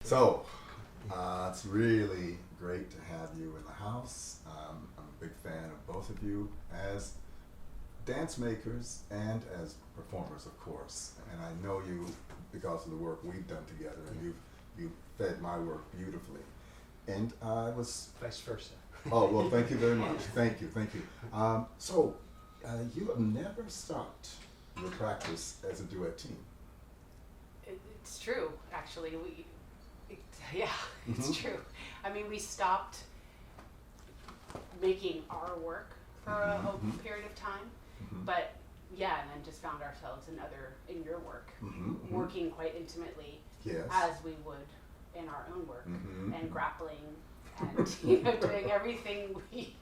So, it's really great to have you in the house. I'm a big fan of both of you as dance makers and as performers, of course. And I know you because of the work we've done together, and you've fed my work beautifully. And I was... Vice versa. Oh, well, thank you very much. Thank you. So, you have never stopped your practice as a duet team. It's true, actually. It's true. I mean, we stopped making our work for a period of time, but yeah, and then just found ourselves in your work, working quite intimately as we would in our own work, and grappling and doing everything we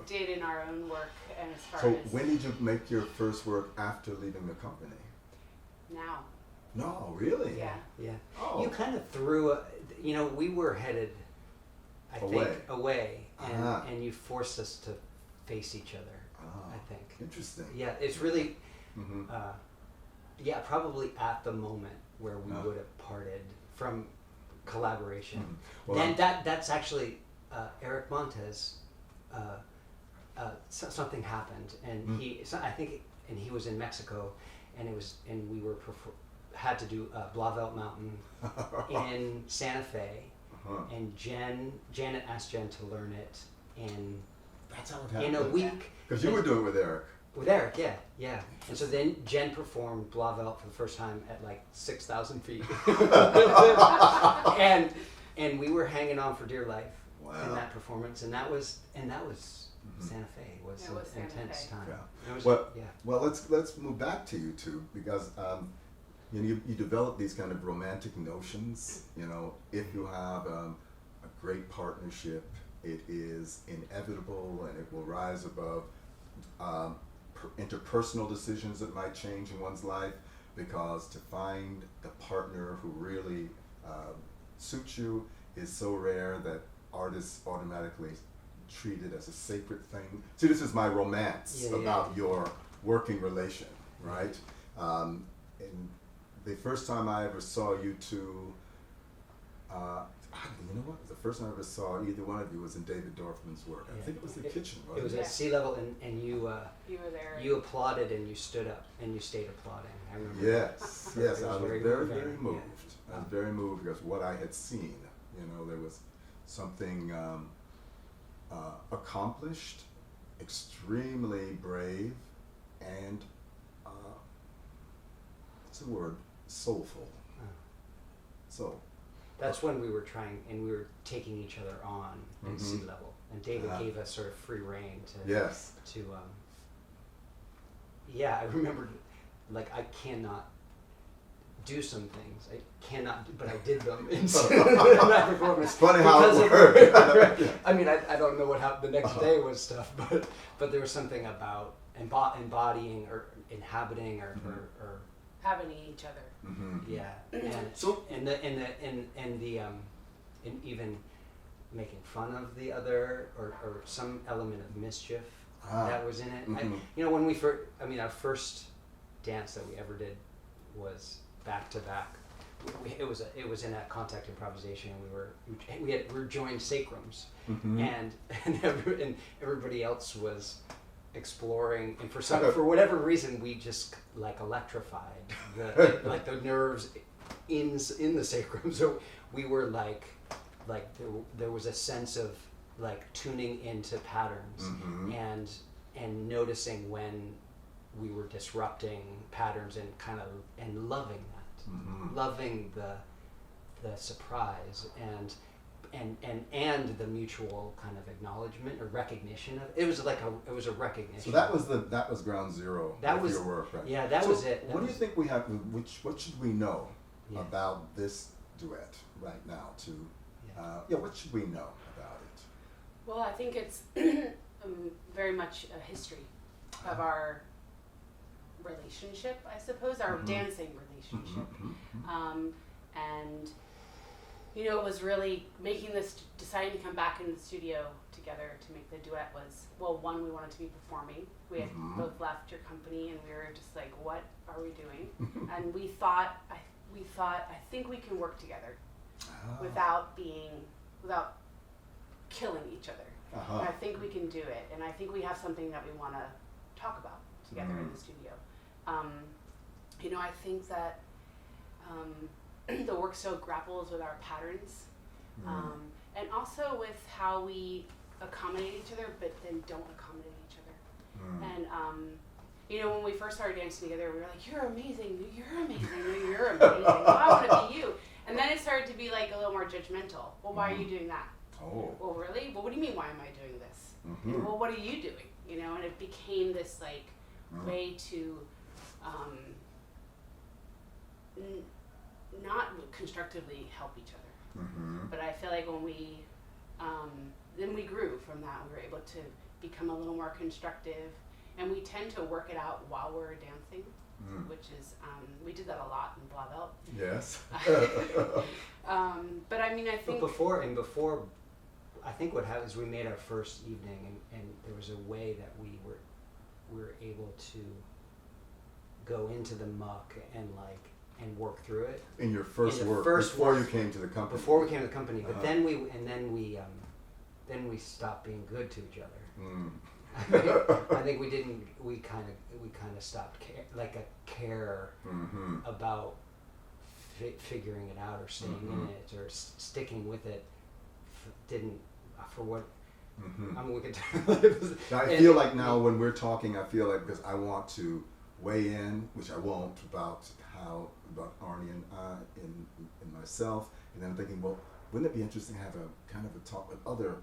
did in our own work. And as far So as when did you make your first work after leaving the company? now. No, really? Yeah. Oh. You kind of threw we were headed, I think, away, and you forced us to face each other, I think. Interesting. Yeah, it's really, probably at the moment where we would have parted from collaboration. Well, Then that's actually Eric Montez. Something happened, and he was in Mexico, and we had to do Blauvelt Mountain in Santa Fe, and Janet asked Jen to learn it that's how it happened. in a week. Because you were doing it with Eric. With Eric, yeah. And so then Jen performed Blauvelt for the first time at like 6,000 feet. and we were hanging on for dear life in that performance, and that was Santa Fe was an intense time. Yeah. Well, let's move back to you two, because you develop these kind of romantic notions. If you have a great partnership, it is inevitable, and it will rise above interpersonal decisions that might change in one's life, because to find the partner who really suits you is so rare that artists automatically treat it as a sacred thing. See, this is my romance about your working relation, right? And the first time I ever saw you two, you know what? The first time I ever saw either one of you was in David Dorfman's work. I think it was The Kitchen, wasn't it? It was at Sea Level, and you were there. You applauded, and you stood up, and you stayed applauding. I remember. Yes. I was very moved. Yeah. I was very moved because what I had seen, there was something accomplished, extremely brave, and what's the word? Soulful. So. That's when we were trying, and we were taking each other on at Sea Level, and David gave us sort of free rein to. I remember, like, I cannot do some things. But I did them in that performance. It's funny how it worked. I mean, I don't know what happened the next day was stuff, but there was something about embodying or inhabiting or Having each other. And even making fun of the other or some element of mischief that was in it. When our first dance that we ever did was back to back. It was in that contact improvisation. We were joined sacrums, and everybody else was exploring, and for whatever reason we just like electrified the nerves in the sacrum. So we were like there was a sense of like tuning into patterns and noticing when we were disrupting patterns and loving that, loving the surprise and the mutual kind of acknowledgement or recognition of it. It was a recognition. So that was ground zero of your work, right? Yeah, that was it. What do you think we have? What should we know about this duet right now? What should we know about it? Well, I think it's very much a history of our relationship, I suppose, our dancing relationship, and. It was really deciding to come back in the studio together to make the duet was, well, one, we wanted to be performing. We had both left your company, and we were just like, what are we doing? And we thought, I think we can work together. without killing each other. And I think we can do it, and I think we have something that we want to talk about together in the studio. You know, I think that the work still grapples with our patterns, and also with how we accommodate each other, but then don't accommodate each other. And you know, when we first started dancing together, we were like, "You're amazing, you're amazing, you're amazing. Well, I want to be you." And then it started to be like a little more judgmental. Well, why are you doing that? Oh. Well, really? Well, what do you mean? Why am I doing this? Well, what are you doing? You know, and it became this like way to not constructively help each other. But I feel like when we then we grew from that. We were able to become a little more constructive, and we tend to work it out while we're dancing, which is we did that a lot in Blavel. Yes. But I mean, I think before I think what happened is we made our first evening, and there was a way that we were able to go into the muck and work through it. In your first work, before you came to the company. Before we came to the company, but then we stopped being good to each other. I think we didn't. We kind of stopped care about figuring it out or staying in it or sticking with it. Didn't for what. I mean, we could. Now, I feel like now when we're talking, I feel like because I want to weigh in, which I won't, about Arnie and I and myself, and then I'm thinking, well, wouldn't it be interesting to have a kind of a talk with other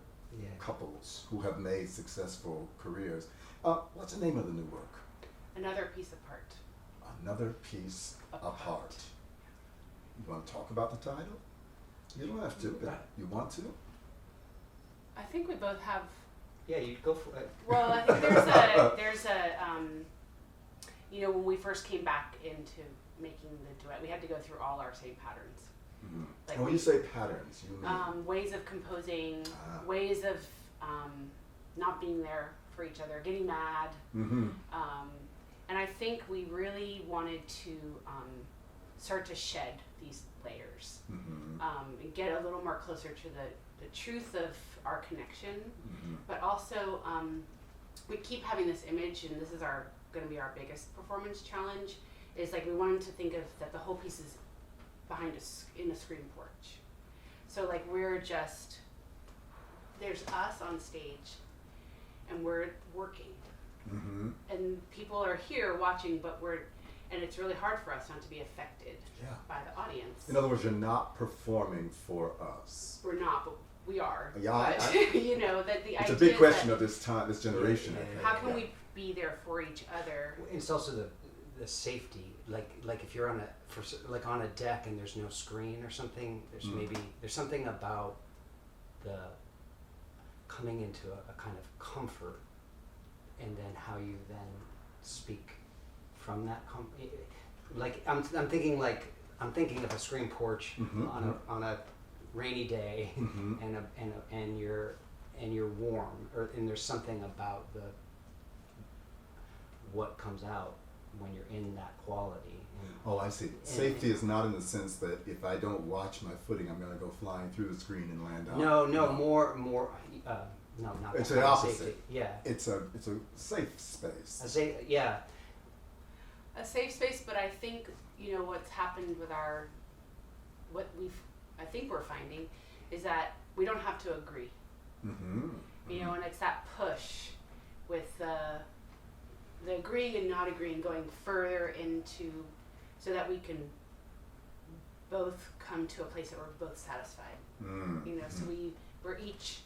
couples who have made successful careers? What's the name of the new work? Another Piece Apart. Another Piece Apart. You want to talk about the title? You don't have to, but you want to? I think we both have. Yeah, you go for it. Well, I think there's a you know, when we first came back into making the duet, we had to go through all our same patterns. Like, and when you say patterns, you mean ways of composing, ways of not being there for each other, getting mad. And I think we really wanted to start to shed these layers and get a little more closer to the truth of our connection. But also, we keep having this image, and this is going to be our biggest performance challenge, is like we wanted to think of that the whole piece is behind us in a screen porch. So like there's us on stage and we're working. And people are here watching, and it's really hard for us not to be affected by the audience. In other words, you're not performing for us. We're not, but we are. Yeah, but, you know, that the it's idea a big question that of this time, this generation. I think. how can we be there for each other? It's also the safety, like if you're on a deck and there's no screen or something. There's something about the coming into a kind of comfort, and then how you then speak from that like I'm thinking of a screen porch on a rainy day, and you're warm, and there's something about what comes out when you're in that quality. Oh, I see. Safety is not in the sense that if I don't watch my footing, I'm going to go flying through the screen and land out. No, more. No, not. It's the opposite. Safety. Yeah. It's a safe space. A safe space, but I think, you know, what's happened with I think we're finding is that we don't have to agree. You know, and it's that push with the agreeing and not agreeing, going further into, so that we can both come to a place that we're both satisfied. You know, so we're each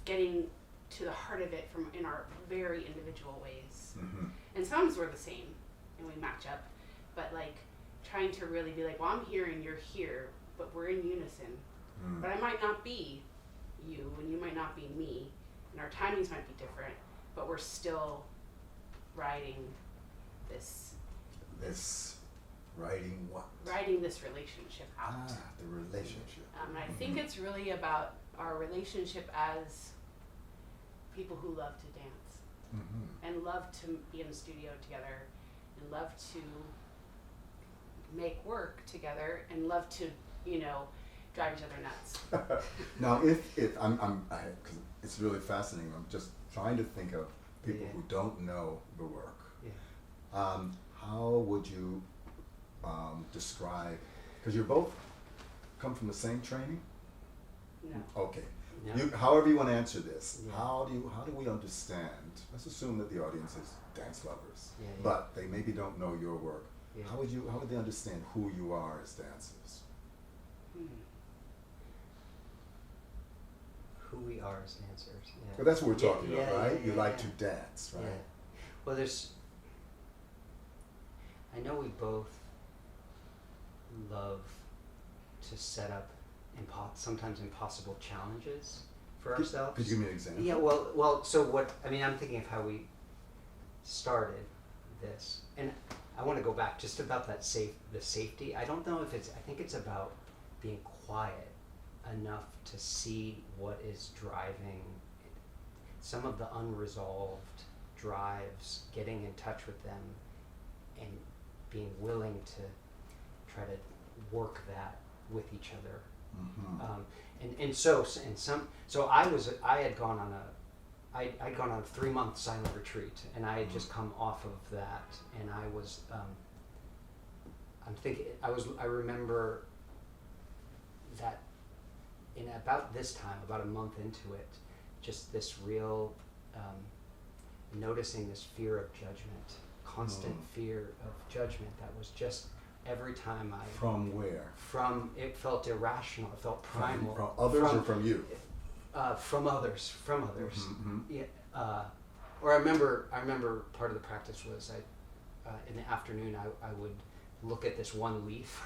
getting to the heart of it in our very individual ways. And sometimes we're the same and we match up, but like trying to really be like, well, I'm here and you're here, but we're in unison. But I might not be you and you might not be me, and our timings might be different, but we're still riding this Writing what? Writing this relationship out. The relationship. And I think it's really about our relationship as people who love to dance and love to be in the studio together and love to make work together and love to, drive each other nuts. Now, if cause it's really fascinating. I'm just trying to think of people who don't know the work. Yeah. How would you describe? Because you both come from the same training. No. Okay. Yeah. However you want to answer this, Yeah. how do we understand? Let's assume that the audience is dance lovers, Yeah, yeah. but they maybe don't know your work. Yeah. How would they understand who you are as dancers? Who we are as dancers. Yeah. Well, that's what we're talking about, yeah, right? yeah, You yeah, like yeah. to dance, right? Yeah. Well, I know we both love to set up sometimes impossible challenges for ourselves. Could you give me an example? Yeah, well, so I'm thinking of how we started this, and I want to go back just about the safety. I don't know if I think it's about being quiet enough to see what is driving some of the unresolved drives, getting in touch with them, and being willing to try to work that with each other. Mm-hmm. So I had gone on a 3-month silent retreat, and I had just come off of that, and I was I remember that in about this time, about a month into it, just this real noticing this fear of judgment, constant fear of judgment that was just every time From where? it felt irrational, it felt primal. From others or from you? From others. Mm-hmm. Yeah. Or I remember part of the practice was in the afternoon I would look at this one leaf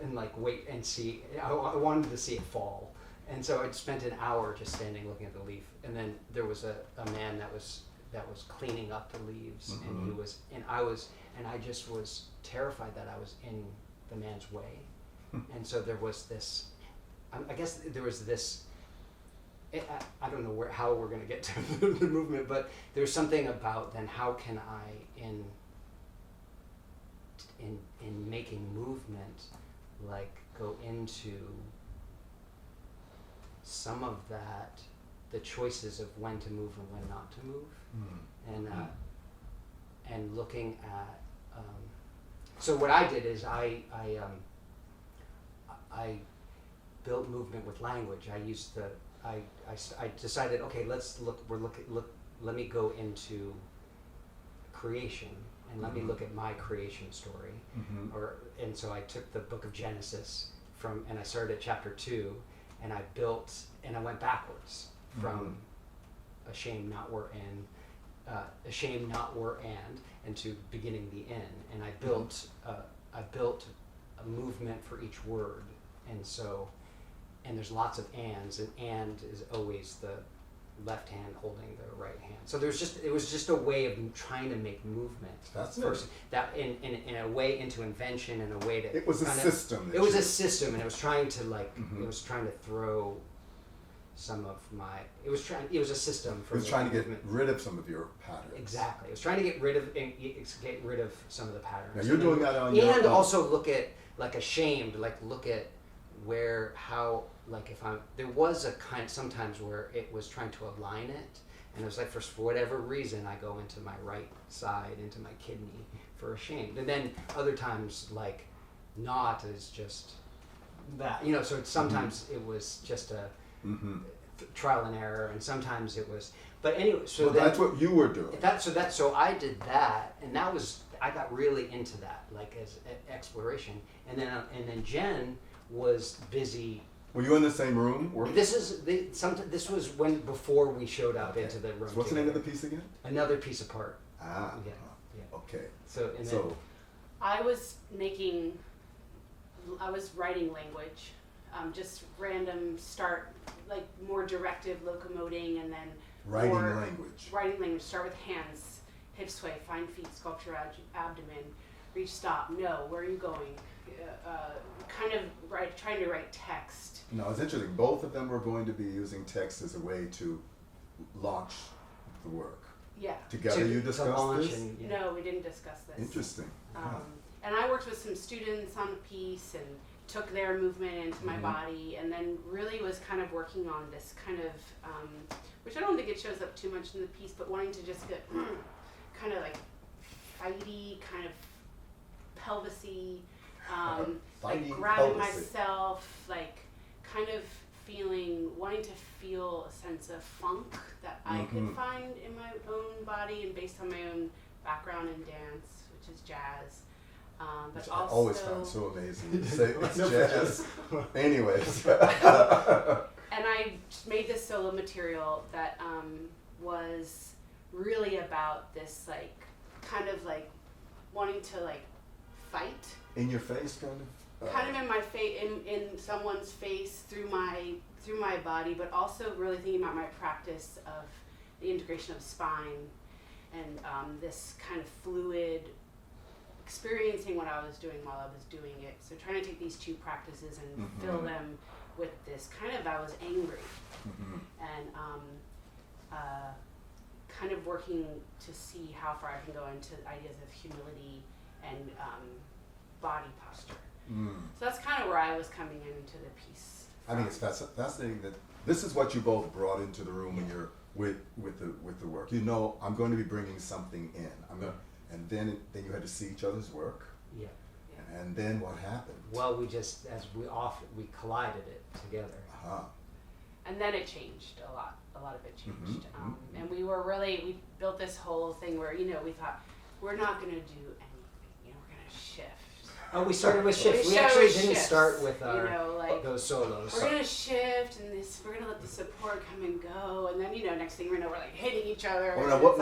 and wait and see. I wanted to see it fall, and so I'd spent an hour just standing looking at the leaf. And then there was a man that was cleaning up the leaves, and I just was terrified that I was in the man's way, and so there was this. I guess there was this. I don't know how we're going to get to the movement, but there's something about then how can I in making movement go into some of that, the choices of when to move and when not to move, and looking at so what I did is I built movement with language. I used I decided, okay, let me go into creation, and let me look at my creation story. And so I took the book of Genesis and I started at chapter 2, and I built, and I went backwards from ashamed, not were and to beginning the end. And I built a movement for each word. And there's lots of ands, and is always the left hand holding the right hand. So it was just a way of trying to make movement. That's first, that in a way into invention, in a way to. It was a system. It was a system, and it was trying to it was trying to throw some of my. It was a system for. It was trying to get rid of some of your patterns. Exactly, it was trying to get rid of some of the patterns. Now you're doing that on your own. And also look at ashamed, look at there was a kind sometimes where it was trying to align it, and it was for whatever reason I go into my right side, into my kidney for ashamed, and then other times not is just that, so sometimes it was just a trial and error, and sometimes it was, but anyway, so that's what you were doing. So I did that, and that was, I got really into that as exploration, and then Jen was busy. Were you in the same room? This was before we showed up into the room. So what's the name of the piece again? Another Piece Apart. Ah. Yeah. Okay. So I was writing language, just random start, more directive locomoting, and then writing language. Start with hands, hip sway, find feet, sculpture abdomen, reach, stop, no, where are you going? Trying to write text. No, it's interesting. Both of them were going to be using text as a way to launch the work. Yeah. Together you discussed this? No, we didn't discuss this. Interesting. and I worked with some students on a piece and took their movement into my body, and then really was kind of working on this kind of, which I don't think it shows up too much in the piece, but wanting to just get kind of like fighty, kind of pelvisy, like grabbing myself, like kind of wanting to feel a sense of funk that I could find in my own body and based on my own background in dance, which is jazz. But which also, I always found so amazing. You say it's jazz. Anyways. And I just made this solo material that was really about this, like, kind of like wanting to like fight. In your face, kind of. Kind of in my face, in someone's face through my body, but also really thinking about my practice of the integration of spine and this kind of fluid experiencing what I was doing while I was doing it. So trying to take these two practices and fill them with this kind of, I was angry, and kind of working to see how far I can go into ideas of humility and body posture. So that's kind of where I was coming into the piece. I think it's fascinating that this is what you both brought into the room when you're with the work. You know, I'm going to be bringing something in. And then you had to see each other's work. Yeah. And then what happened? Well, we just, as we collided it together. And then it changed a lot. A lot of it changed. And we built this whole thing where, you know, we thought, we're not going to do anything. You know, we're going to shift. Oh, we started with shifts. We actually didn't start with our, those solos. We're going to shift, and we're going to let the support come and go. And then, you know, next thing we know, we're like hitting each other. Oh, now, what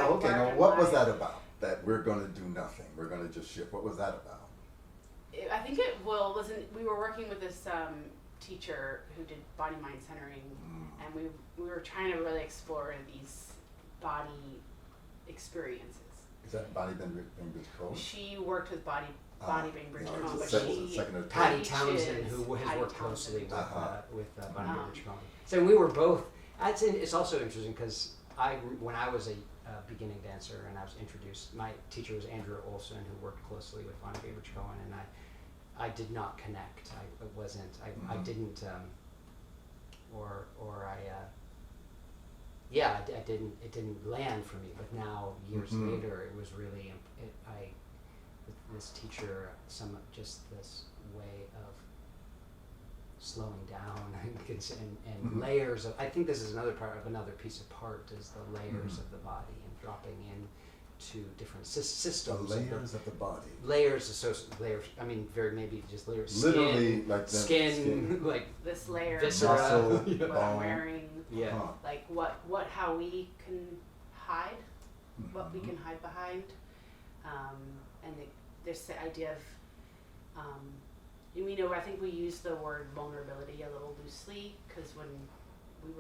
was that about? That we're going to do nothing. We're going to just shift. What was that about? I think we were working with this teacher who did body mind centering, and we were trying to really explore these body experiences. Is that Body Bainbridge Cone? She worked with Body Bainbridge Cone, but Patty Townsend, who has worked closely with Body Bainbridge Cone. So we were both. It's also interesting because when I was a beginning dancer and I was introduced, my teacher was Andrew Olson, who worked closely with Bonnie Bainbridge Cohen, and I did not connect. I didn't, it didn't land for me. But now, years later, it was really, with this teacher, this way of slowing down and layers of, I think this is another part of another piece of part, is the layers of the body and dropping in to different systems. The layers of the body. Layers, I mean, maybe just layers. Literally, like skin, like this layer, viscera, muscle, what I'm wearing, like how we can hide, what we can hide behind, and this idea of, I think we use the word vulnerability a little loosely, because when we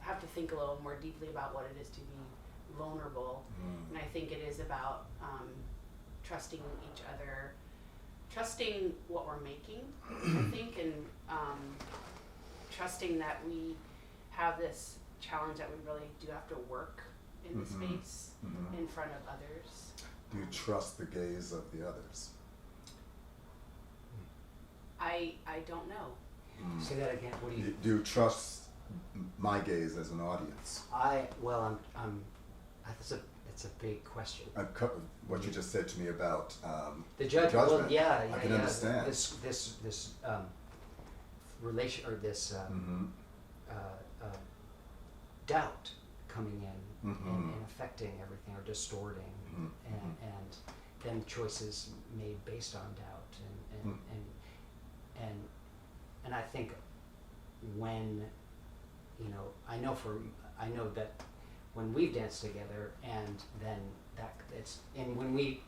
have to think a little more deeply about what it is to be vulnerable, and I think it is about trusting each other, trusting what we're making, I think, and trusting that we have this challenge that we really do have to work in the space in front of others. Do you trust the gaze of the others? I don't know. Say that again. What do you? Do you trust my gaze as an audience? It's a big question. What you just said to me about the judgment. Well, I can understand this relation, or this doubt coming in and affecting everything, or distorting, and then choices made based on doubt, and I think when, I know that when we've danced together, and then when we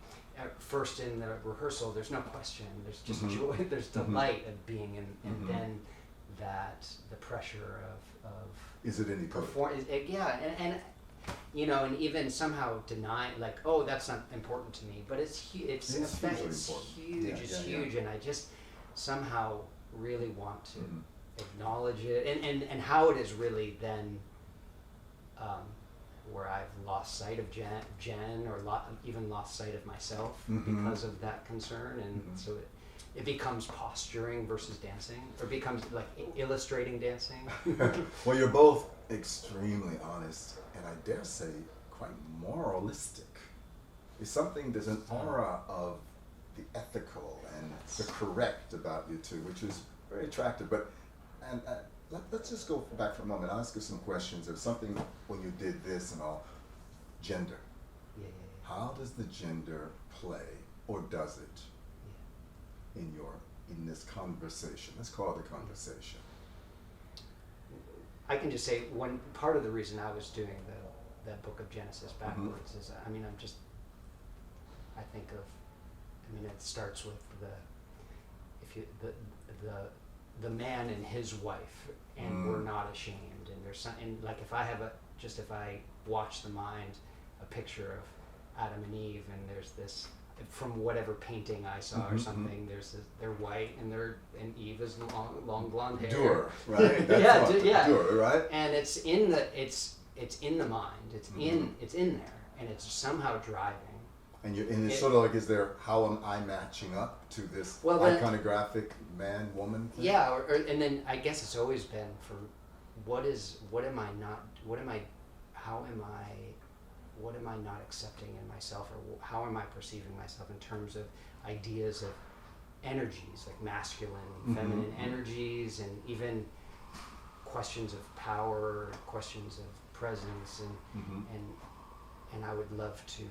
first in the rehearsal, there's no question, there's just joy, there's delight of being in, and then that the pressure of is it any good? And even somehow denying, like, oh, that's not important to me, but it's huge, it's huge, and I just somehow really want to acknowledge it, and how it is really then where I've lost sight of Jen or even lost sight of myself Mm-hmm. because of that concern, and so it becomes posturing versus dancing, or becomes like illustrating dancing. Well, you're both extremely honest, and I dare say quite moralistic. There's an aura of the ethical and the correct about you two, which is very attractive. But let's just go back for a moment. I'll ask you some questions. There's something when you did this and all, gender. Yeah. How does the gender play, or does it, in this conversation? Let's call it a conversation. I can just say one part of the reason I was doing that book of Genesis backwards is, it starts with the man and his wife, and we're not ashamed, and there's some, and like if I watch the mind, a picture of Adam and Eve, and there's this, from whatever painting I saw or something, there's this, they're white, and Eve is long blonde hair. Duer, right? That's Duer, right? And it's in the mind. It's in there, and it's somehow driving. And it's sort of like, how am I matching up to this iconographic man woman thing? Yeah, and then I guess it's always been for what am I not accepting in myself, or how am I perceiving myself in terms of ideas of energies, like masculine and feminine energies, and even questions of power, questions of presence, and I would love to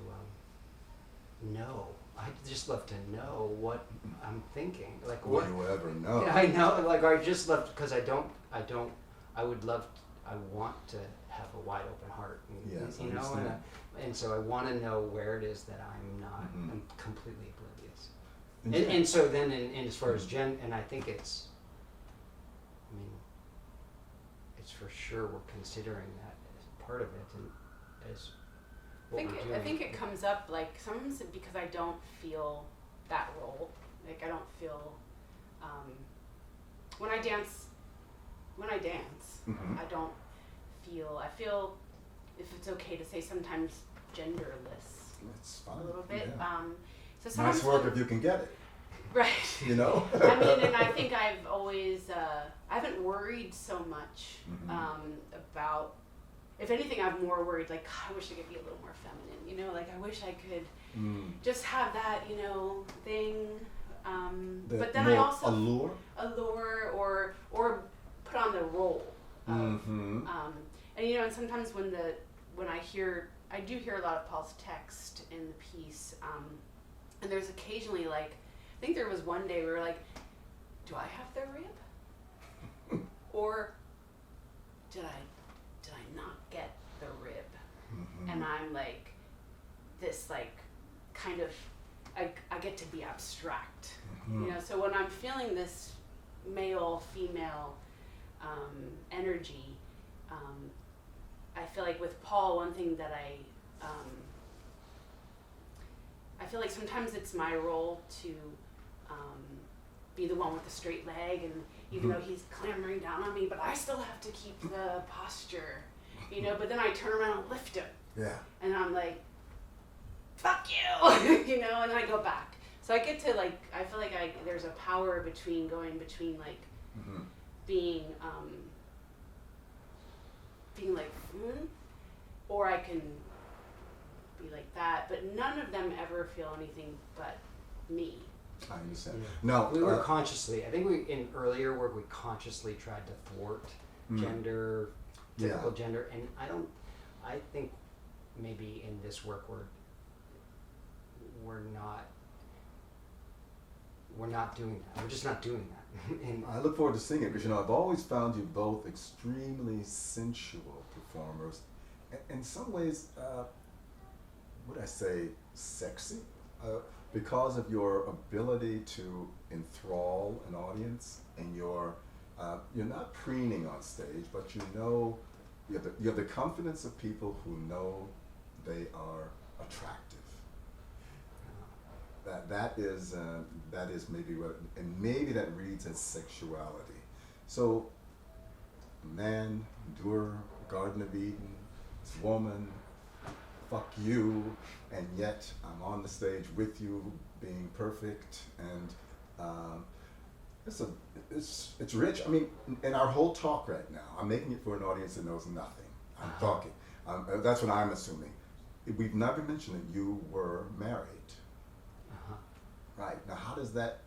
know. I'd just love to know what I'm thinking. Like what you will ever know. Yeah, I know. Like I just love, because I want to have a wide open heart. Yes, you know, and so I want to know where it is that I'm not. I'm completely oblivious. And so then, as far as Jen, and I think it's for sure we're considering that as part of it, and as what we're doing. I think it comes up like sometimes because I don't feel that role. Like I don't feel when I dance. I don't feel. I feel, if it's okay to say, sometimes genderless. It's fine. A little bit. Yeah. So sometimes nice work if you can get it. Right. You know? And I think I've always, I haven't worried so much about, if anything, I'm more worried, like, God, I wish I could be a little more feminine, you know? Like, I wish I could just have that, thing. But then I also... Allure or put on the role of, and sometimes when I do hear a lot of Paul's text in the piece, and there's occasionally, like, I think there was one day we were like, do I have the rib? Or did I not get the rib? And I'm like, this, like, kind of, I get to be abstract. So when I'm feeling this male, female energy, I feel like with Paul, one thing that I feel like sometimes it's my role to be the one with the straight leg, and even though he's clambering down on me, but I still have to keep the posture, but then I turn around and lift him. Yeah. And I'm like, fuck you, and then I go back. So I get to, like, I feel like there's a power going between like being like, or I can be like that, but none of them ever feel anything but me. I understand. Yeah. No, we were consciously, I think in earlier work, we consciously tried to thwart gender, typical gender, and I think maybe in this work we're not doing that. We're just not doing that. And I look forward to seeing it, because I've always found you both extremely sensual performers. In some ways, would I say sexy? Because of your ability to enthrall an audience, and you're not preening on stage, but you have the confidence of people who know they are attractive. That is maybe what, and maybe that reads as sexuality. So, man, doer, Garden of Eden, this woman, fuck you, and yet I'm on the stage with you, being perfect, and it's rich. I mean, in our whole talk right now, I'm making it for an audience that knows nothing. I'm talking. That's what I'm assuming. We've never mentioned that you were married. Right. Now, how does that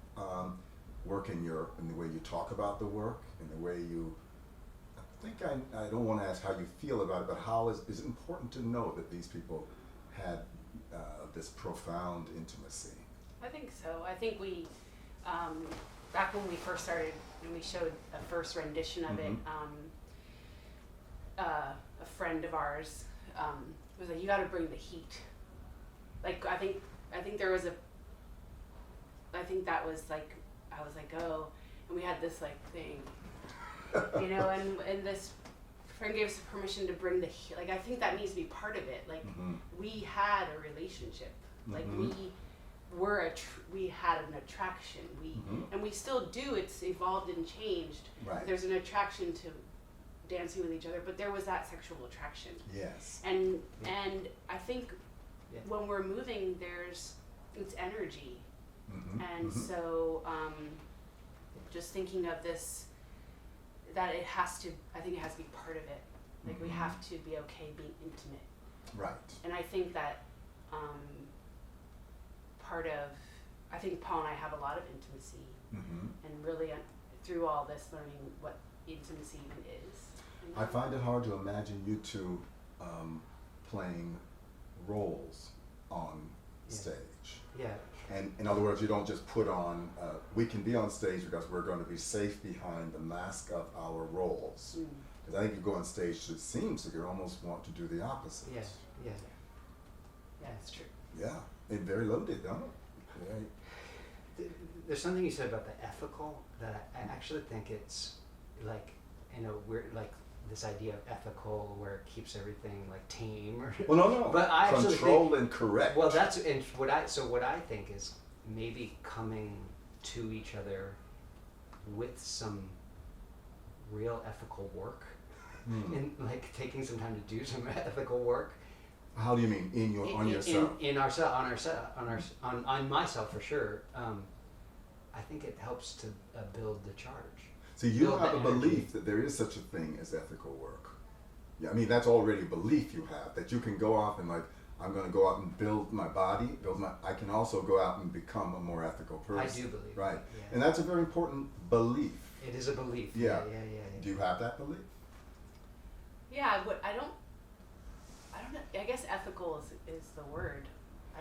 work in the way you talk about the work, in the way you? I don't want to ask how you feel about it, but how is it important to know that these people had this profound intimacy? I think so. I think we, back when we first started, and we showed a first rendition of it, a friend of ours was like, "You got to bring the heat." Like, I think there was I think that was like, I was like, oh, and we had this like thing, you know, and this friend gave us permission to bring the heat. Like, I think that needs to be part of it. Like, we had a relationship. Like, we had an attraction. And we still do. It's evolved and changed. Right. There's an attraction to dancing with each other, but there was that sexual attraction. Yes. And I think when we're moving, it's energy. And so just thinking of this, that it has to, I think it has to be part of it. Like, we have to be okay being intimate. Right. And I think that I think Paul and I have a lot of intimacy, and really through all this, learning what intimacy even is. I find it hard to imagine you two playing roles on stage. Yeah. And in other words, you don't just put on, we can be on stage because we're going to be safe behind the mask of our roles. Because I think you go on stage, it seems like you almost want to do the opposite. Yeah, it's true. Yeah, and very loaded, huh? Right. There's something you said about the ethical that I actually think it's like, we're like this idea of ethical where it keeps everything like tame or well, no. But I actually control and correct. Well, that's and what I think is maybe coming to each other with some real ethical work and like taking some time to do some ethical work. How do you mean on yourself? On myself for sure. I think it helps to build the charge. So you have a belief that there is such a thing as ethical work. Yeah, I mean, that's already a belief you have, that you can go off and like, I'm going to go out and build my body, I can also go out and become a more ethical person. I do believe. Right. Yeah. And that's a very important belief. It is a belief. Yeah. Yeah. Do you have that belief? Yeah, I don't know. I guess ethical is the word.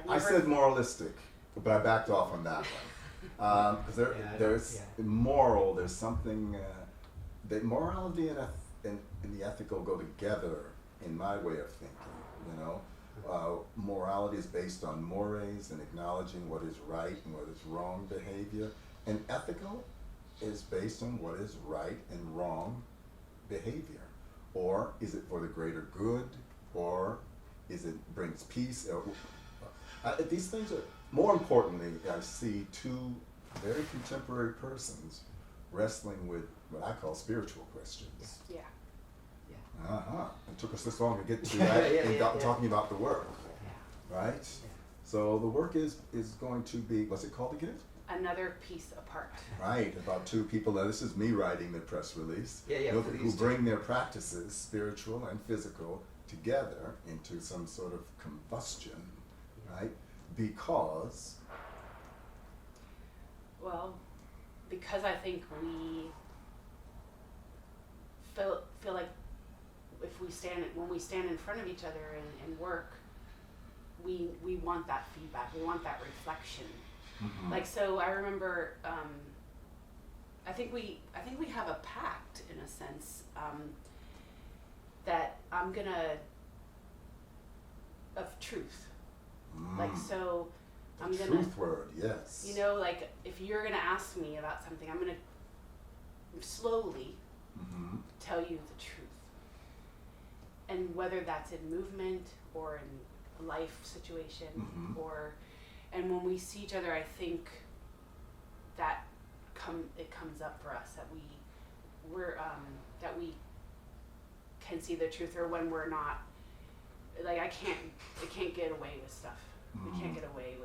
I said moralistic, but I backed off on that one. Because there's moral, there's something that morality and the ethical go together in my way of thinking. Morality is based on mores and acknowledging what is right and what is wrong behavior, and ethical is based on what is right and wrong behavior. Or is it for the greater good, or is it brings peace? These things are, more importantly, I see two very contemporary persons wrestling with what I call spiritual questions. Yeah. It took us this long to get to that talking about the work, right? Yeah. So the work is going to be, what's it called again? Another Piece Apart. Right, about two people. Now this is me writing the press release. Who bring their practices, spiritual and physical, together into some sort of combustion, right? Because I think we feel like when we stand in front of each other and work, we want that feedback, we want that reflection. Like, so I remember, I think we have a pact in a sense, that I'm gonna, of truth. Like, so I'm gonna, truth word, yes. Like, if you're gonna ask me about something, I'm gonna slowly tell you the truth. And whether that's in movement or in a life situation and when we see each other, I think that it comes up for us that that we can see the truth, or when we're not like I can't get away with stuff. We can't get away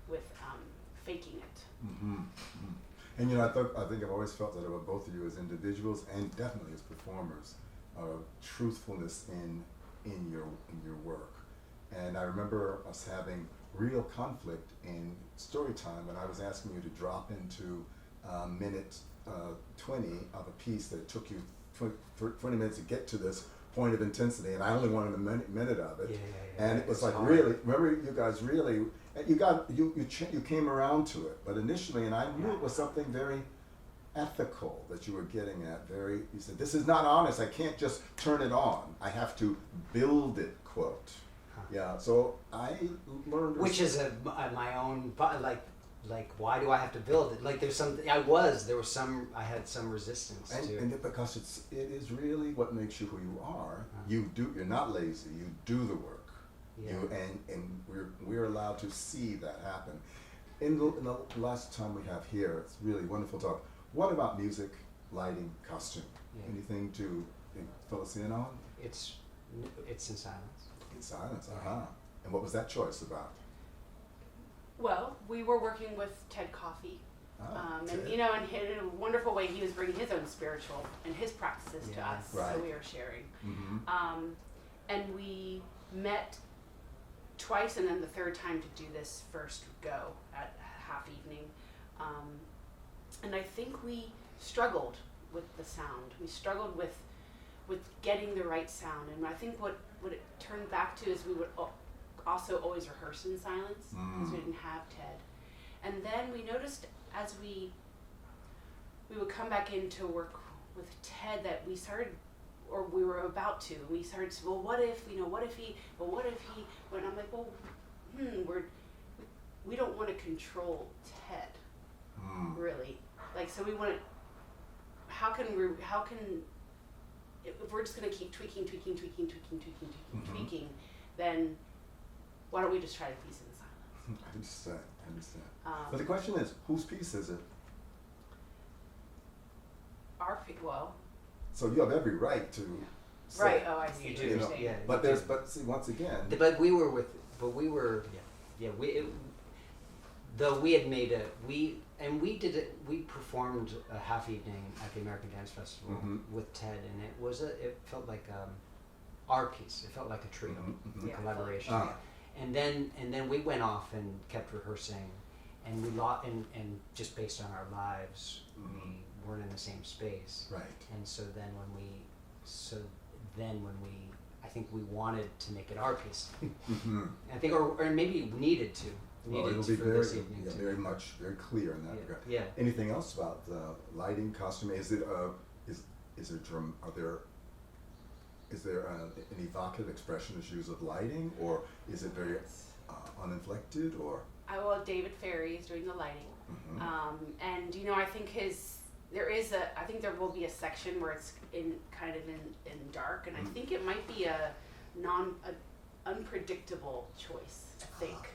with faking it. And you know, I think I've always felt that about both of you as individuals and definitely as performers, truthfulness in your work. And I remember us having real conflict in story time when I was asking you to drop into minute 20 of a piece that took you 20 minutes to get to this point of intensity, and I only wanted a minute of it. And it was like hard. Really, remember you guys really, you came around to it, but initially, and I knew it was something very ethical that you were getting at. You said, this is not honest, I can't just turn it on, I have to build it, quote. Yeah, so I learned. Which is my own, like why do I have to build it? Like I had some resistance to it. And because it is really what makes you who you are. You're not lazy, you do the work. Yeah. And we're allowed to see that happen. In the last time we have here, it's really wonderful talk. What about music, lighting, costume? Yeah. Anything to fill us in on? It's in silence. In silence, And what was that choice about? Well, we were working with Ted Coffey, Ted. and in a wonderful way, he was bringing his own spiritual and his practices to us, so we were sharing. And we met twice, and then the third time to do this first go at half evening. And I think we struggled with the sound. We struggled with getting the right sound, and I think what it turned back to is we would also always rehearse in silence because we didn't have Ted. And then we noticed as we would come back in to work with Ted that we were about to, we started to, well, what if he, when I'm like, well, we don't want to control Ted, really. Like, so we want to, how can, if we're just going to keep tweaking, then why don't we just try to piece in silence? I understand. But the question is, whose piece is it? Well. So you have every right to say. Right. Oh, I see. You do. Yeah. But see, once again. Though we had made we performed a half evening at the American Dance Festival with Ted, and it felt like our piece. It felt like a trio, collaboration. And then we went off and kept rehearsing, and and just based on our lives, we weren't in the same space. Right. And so then when we I think we wanted to make it our piece. I think, or maybe needed to. Well, it'll be very clear in that regard. Yeah. Anything else about the lighting, costume? Is there an evocative expressionist use of lighting, or is it very uninflected, or? Well, David Ferry is doing the lighting, and I think I think there will be a section where it's in dark, and I think it might be a unpredictable choice. I think.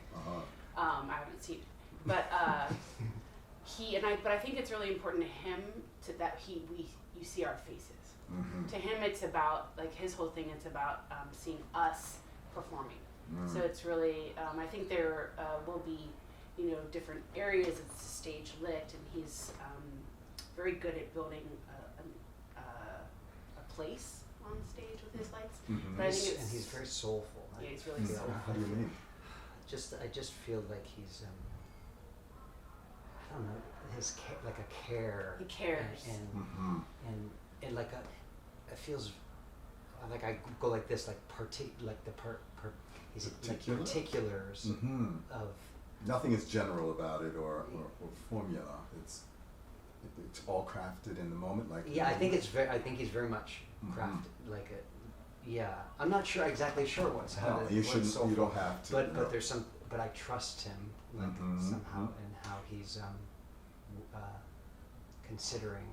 I haven't seen it, but but I think it's really important to him that you see our faces. To him, it's about, like, his whole thing. It's about seeing us performing. So it's really I think there will be different areas of the stage lit, and he's very good at building a place on stage with his lights. But I think he's very soulful. Yeah, he's really soulful. How do you mean? I just feel like he's I don't know, like a care. He cares. And like it feels like I go like this, like particulars of. Nothing is general about it or formula. It's all crafted in the moment, like. Yeah, I think he's very much crafted like it. Yeah, I'm not exactly sure what's how. You don't have to. But there's some. But I trust him, like somehow, in how he's considering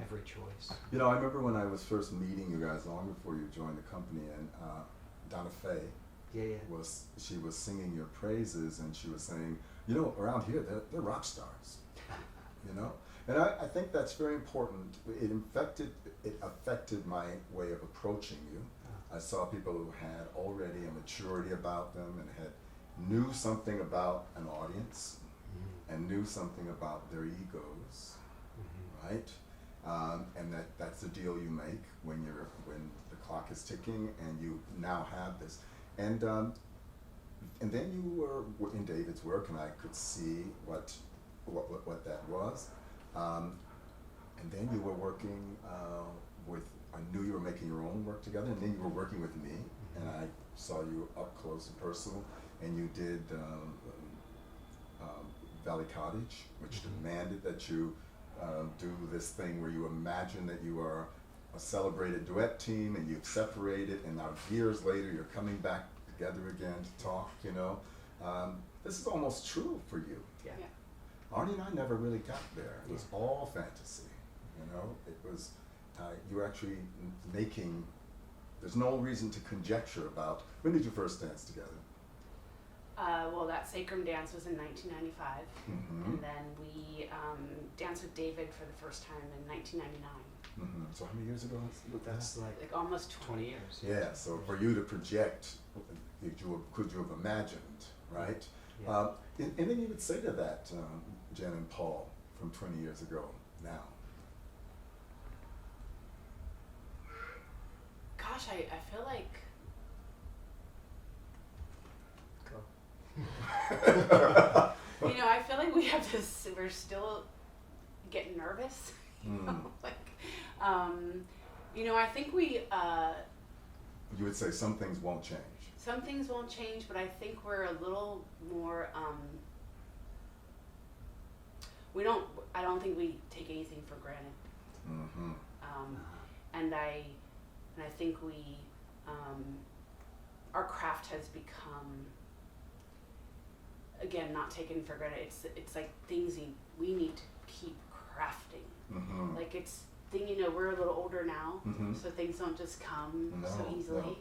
every choice. I remember when I was first meeting you guys long before you joined the company, and Donna Faye. She was singing your praises, and she was saying, around here they're rock stars, and I think that's very important. It affected my way of approaching you, I saw people who had already a maturity about them and knew something about an audience and knew something about their egos, right? And that's the deal you make when the clock is ticking and you now have this. And then you were in David's work, and I could see what that was. And then you were working I knew you were making your own work together, and then you were working with me, and I saw you up close and personal, and you did Valley Cottage, which demanded that you do this thing where you imagine that you are a celebrated duet team, and you've separated, and now years later you're coming back together again to talk, you know. This is almost true for you. Yeah. Arnie and I never really got there. It was all fantasy, you know. It was, you were actually making, there's no reason to conjecture about, when did you first dance together? Well, that Sacrum dance was in 1995, and then we danced with David for the first time in 1999. So how many years ago was that? That's like almost 20 years. Yeah, so for you to project, could you have imagined, right? Yeah. And then you would say to that, Jen and Paul from 20 years ago now. Gosh, I feel like I feel like we have this. We're still getting nervous. I think we. You would say some things won't change. Some things won't change, but I think we're a little more. I don't think we take anything for granted. And I think we. Our craft has become. Again, not taken for granted. It's like things we need to keep crafting. Like it's we're a little older now, so things don't just come so easily.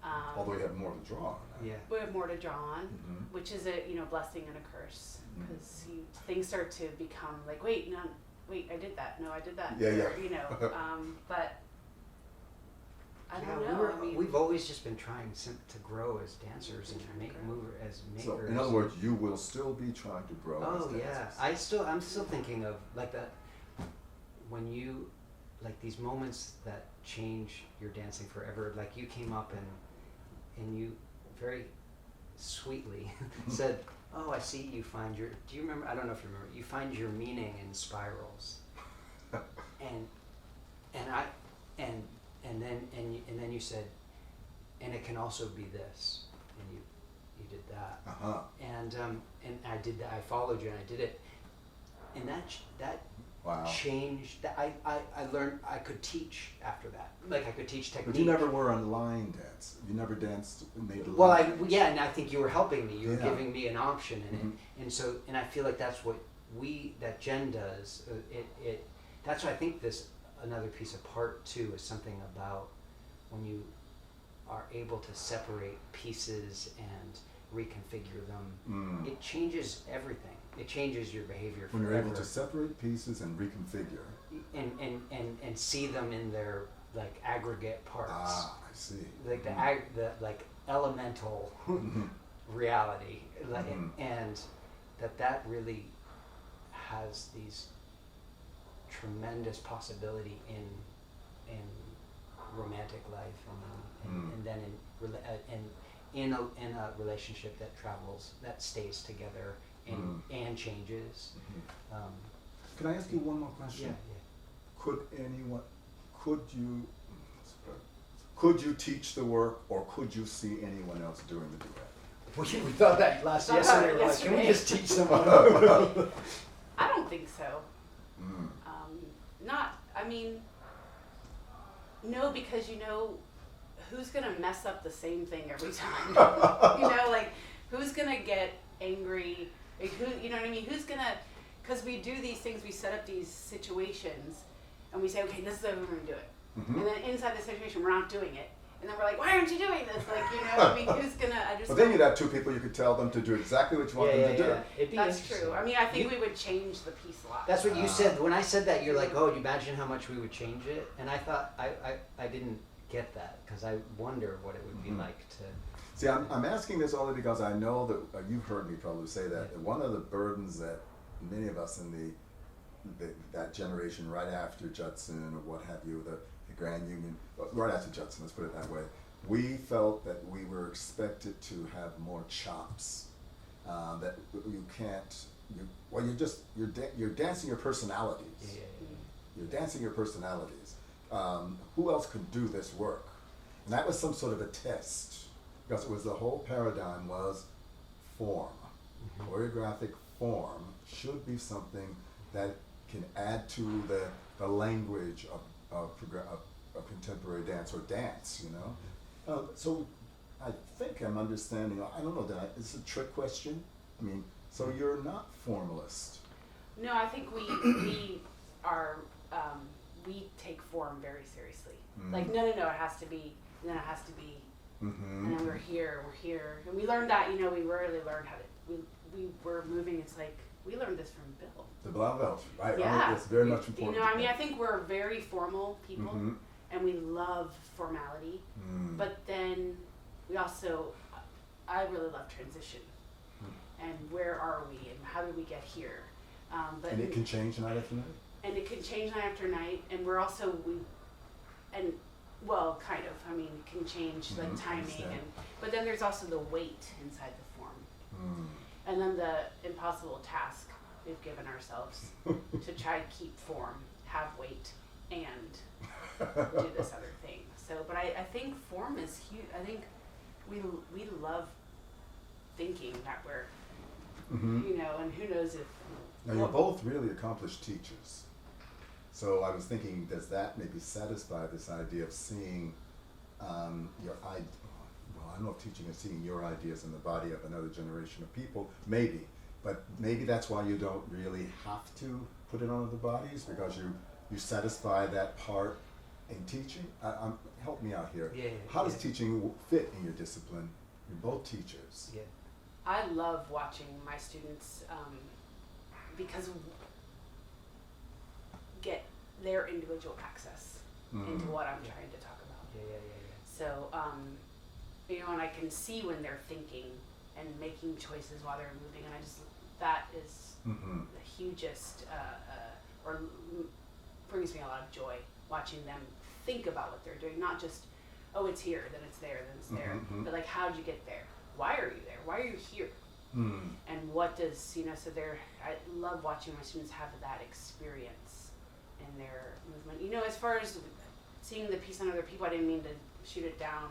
No. Although we have more to draw on. Yeah. We have more to draw on, which is a blessing and a curse, because things start to become like, wait, I did that. No, I did that. Yeah. But I don't know. We've always just been trying to grow as dancers and as makers. So, in other words, you will still be trying to grow as dancers. Yeah. I'm still thinking of like that when you like these moments that change your dancing forever. Like you came up and you very sweetly said, "Oh, I see. You find your. Do you remember? I don't know if you remember. You find your meaning in spirals." And then you said, and it can also be this, and you did that, and I did that. I followed you and I did it, and that wow. changed. That I learned I could teach after that. Like I could teach technique. But you never were on line dance. You never danced made a line. Well, and I think you were helping me. You were giving me an option, and I feel like that's what that Jen does. That's why I think this. Another piece of part two is something about when you are able to separate pieces and reconfigure them. It changes everything. It changes your behavior forever. When you're able to separate pieces and reconfigure. And see them in their like aggregate parts. I see. Like the like elemental reality, and that really has these tremendous possibility in romantic life and then in a relationship that travels, that stays together and changes. Can I ask you one more question? Yeah. Could you teach the work, or could you see anyone else doing the duet? We thought that yesterday. We're like, can we just teach someone? I don't think so. No, because who's gonna mess up the same thing every time? Like who's gonna get angry? Like who, you know what I mean? Who's gonna? Because we do these things, we set up these situations, and we say, okay, this is how we're gonna do it. And then inside the situation, we're not doing it. And then we're like, why aren't you doing this? Like, who's gonna? But then you'd have two people you could tell them to do exactly what you want them to do. That's true. I think we would change the piece a lot. That's what you said. When I said that, you're like, oh, you imagine how much we would change it? And I thought, I didn't get that, because I wonder what it would be like to. See, I'm asking this only because I know that you've heard me probably say that one of the burdens that many of us in that generation right after Judson or what have you, the Grand Union, right after Judson, let's put it that way, we felt that we were expected to have more chops, that you can't, you're dancing your personalities. Yeah. You're dancing your personalities. Who else could do this work? And that was some sort of a test, because it was the whole paradigm was form. Choreographic form should be something that can add to the language of contemporary dance or dance, you know? So I think I'm understanding, I don't know, it's a trick question. I mean, so you're not formalist. No, I think we are, we take form very seriously. Like, no, it has to be, and then it has to be, and then we're here. And we learned that, you know, we rarely learned how to, we were moving, it's like, we learned this from Bill. The black belt, right? Yeah. It's very much important. You know, I mean, I think we're very formal people, and we love formality, but then we also, I really love transition. And where are we, and how did we get here? And it can change night after night? And it can change night after night, and we're also, well, kind of, I mean, it can change like timing, but then there's also the weight inside the form. And then the impossible task we've given ourselves to try to keep form, have weight, and do this other thing. So, but I think form is huge. I think we love thinking that we're, you know, and who knows if. Now you're both really accomplished teachers. So I was thinking, does that maybe satisfy this idea of seeing your idea? Well, I don't know if teaching is seeing your ideas in the body of another generation of people, maybe. But maybe that's why you don't really have to put it on other bodies, because you satisfy that part in teaching. Help me out here. How does teaching fit in your discipline? You're both teachers. Yeah. I love watching my students because get their individual access into what I'm trying to talk about. So, you know, and I can see when they're thinking and making choices while they're moving, and that is the hugest, or brings me a lot of joy, watching them think about what they're doing, not just, oh, it's here, then it's there, then it's there, but like, how'd you get there? Why are you there? Why are you here? And what does, you know, so I love watching my students have that experience in their movement. You know, as far as seeing the piece on other people, I didn't mean to shoot it down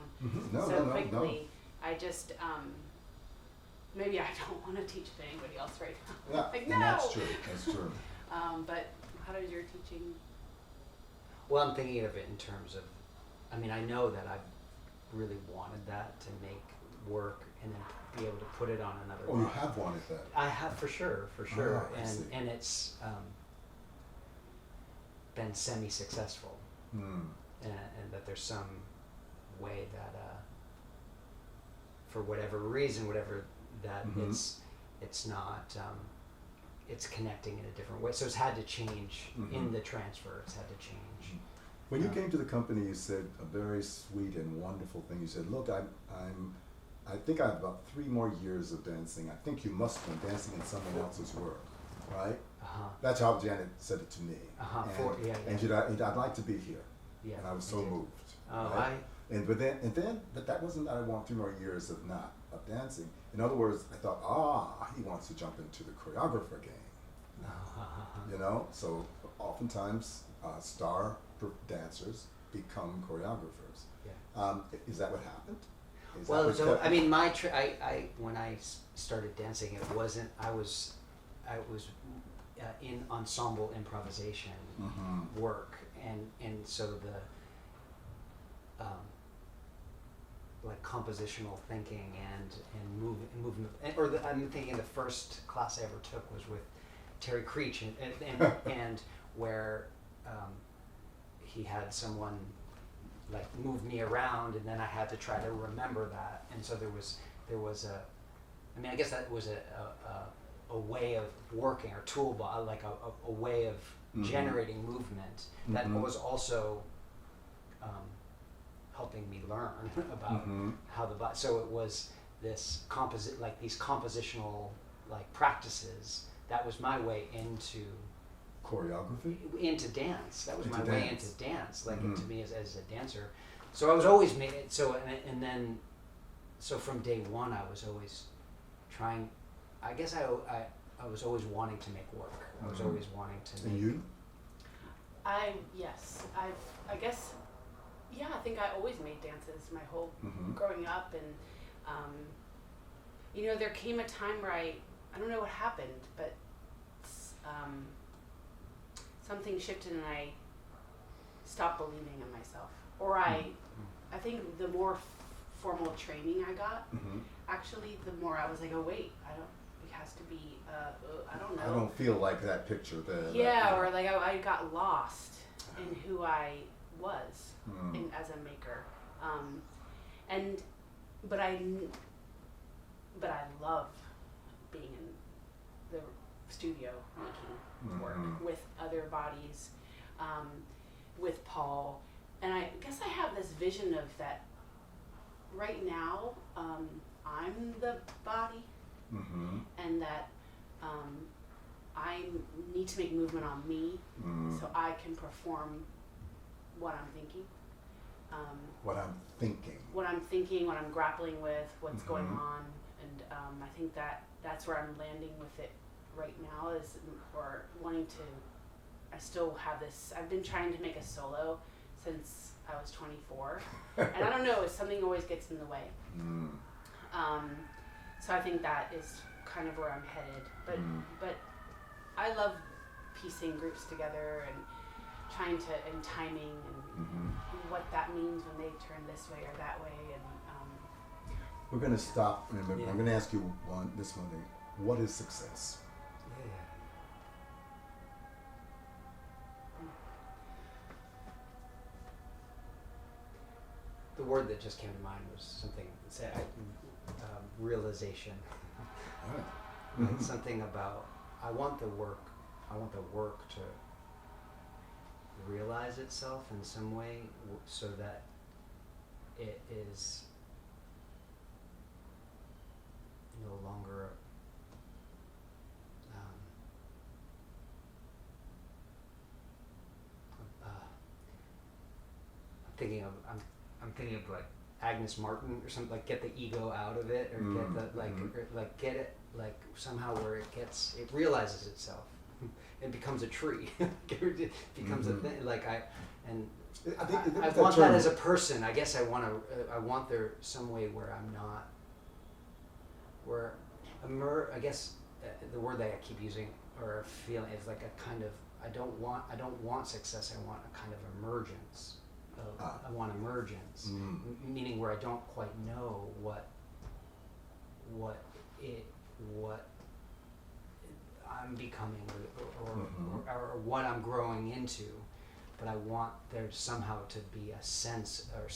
quickly. I just, maybe I don't want to teach it to anybody else right now. Yeah, like, no. That's true. But how does your teaching? Well, I'm thinking of it in terms of, I mean, I know that I really wanted that to make work and then be able to put it on another Oh, body. you have wanted that. I have, for sure. And it's been semi-successful. And that there's some way that for whatever reason, it's not, it's connecting in a different way. So it's had to change in the transfer. It's had to change. When you came to the company, you said a very sweet and wonderful thing. You said, "Look, I think I have about 3 more years of dancing. I think you must have been dancing in someone else's work, right?" That's how Janet said it to me. And she said, "I'd like to be here." Yeah, and I was so moved. Right? But that wasn't that I want 3 more years of dancing. In other words, I thought, he wants to jump into the choreographer game. You know, so oftentimes star dancers become choreographers. Is that what happened? I mean, when I started dancing, it wasn't. I was in ensemble improvisation work, and so the like compositional thinking and movement. I'm thinking the first class I ever took was with Terry Creech, and where he had someone like move me around, and then I had to try to remember that. And so there was a, I mean, I guess that was a way of working, or like a way of generating movement that was also helping me learn about how the body. So it was this these compositional like practices. That was my way into choreography, into dance. That was into my dance. way into dance, like into me as a dancer. So I was always and then from day one I was always trying. I guess I was always wanting to make work. I was always wanting to make. And you? I guess, yeah, I think I always made dances my whole growing up, and there came a time where I don't know what happened, but something shifted and I stopped believing in myself. Or I think the more formal training I got, actually, the more I was like, oh wait, it has to be, I don't know. I don't feel like that picture there. Or like I got lost in who I was as a maker. But I love being in the studio making work with other bodies, with Paul. And I guess I have this vision of that right now, I'm the body, and that I need to make movement on me so I can perform what I'm thinking. What I'm thinking. What I'm thinking, what I'm grappling with, what's going on, and I think that's where I'm landing with it right now, or wanting to. I still have this. I've been trying to make a solo since I was 24, and I don't know. Something always gets in the way. So I think that is kind of where I'm headed. But I love piecing groups together and trying to, and timing and what that means when they turn this way or that way. And we're going to stop. I'm going to ask you this one thing. What is success? The word that just came to mind was something, realization. Something about, I want the work to realize itself in some way, so that it is no longer I'm thinking of like Agnes Martin or something, like get the ego out of it, or get the or get it like somehow where it realizes itself. It becomes a tree. It becomes a thing. Like I want that as a person. I guess I want there some way where I'm not, where I guess the word that I keep using or feeling is like a kind of, I don't want success. I want a kind of emergence. I want emergence, meaning where I don't quite know what I'm becoming or what I'm growing into, but I want there somehow to be a sense or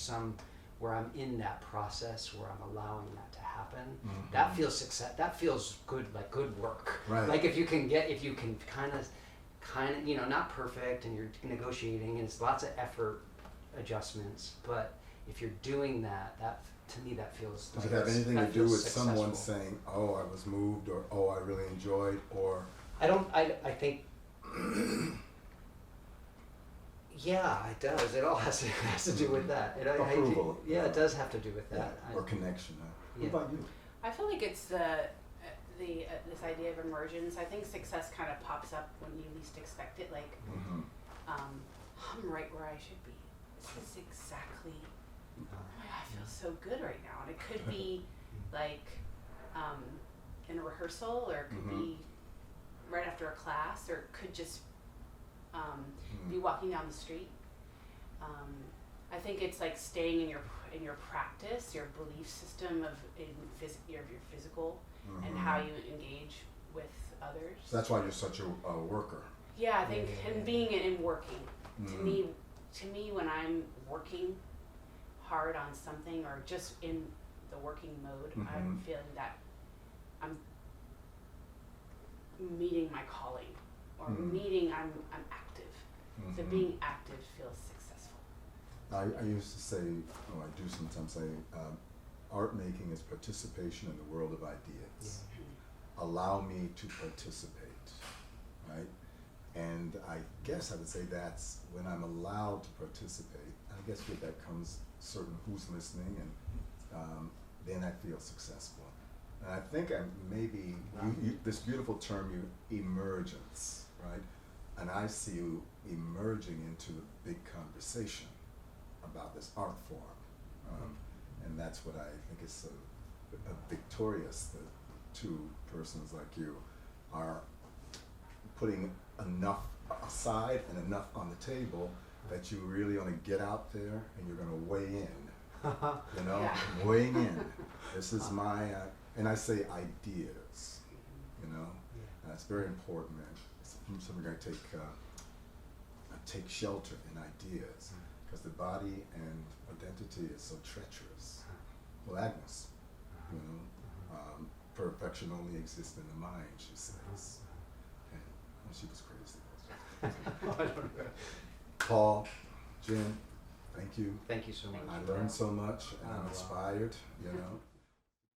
where I'm in that process, where I'm allowing that to happen. That feels success. That feels good, like good work. Right. Like if you can kind of, not perfect, and you're negotiating, and it's lots of effort, adjustments, but if you're doing that to me that feels. Does it have anything to do with someone saying, "Oh, I was moved," or "Oh, I really enjoyed," or? I think. Yeah, it does. It all has to do with that. Approval. It does have to do with that. Or connection. What about you? I feel like it's this idea of emergence. I think success kind of pops up when you least expect it. Like, I'm right where I should be. This is exactly. I feel so good right now, and it could be like in a rehearsal, or it could be right after a class, or it could just be walking down the street. I think it's like staying in your practice, your belief system of your physical and how you engage with others. So that's why you're such a worker. Yeah, I think, and being in working, to me, when I'm working hard on something, or just in the working mode, I'm feeling that I'm meeting my calling, or I'm active. So being active feels successful. I used to say, or I do sometimes say, art making is participation in the world of ideas. Yeah. Allow me to participate, right? And I guess I would say that's when I'm allowed to participate. I guess with that comes certain who's listening, and then I feel successful. And I think maybe this beautiful term, emergence, right? And I see you emerging into the big conversation about this art form. And that's what I think is so victorious, that two persons like you are putting enough aside and enough on the table that you really want to get out there and you're going to weigh in. You know, Yeah. weighing in. This is my, and I say ideas, you know, it's very important, man. So we're going to take shelter in ideas, because the body and identity is so treacherous. Well, Agnes, you know, perfection only exists in the mind, she says. And she was crazy. Paul, Jen, thank you. Thank you so much. I learned so much, and I'm Oh, wow. inspired, you know.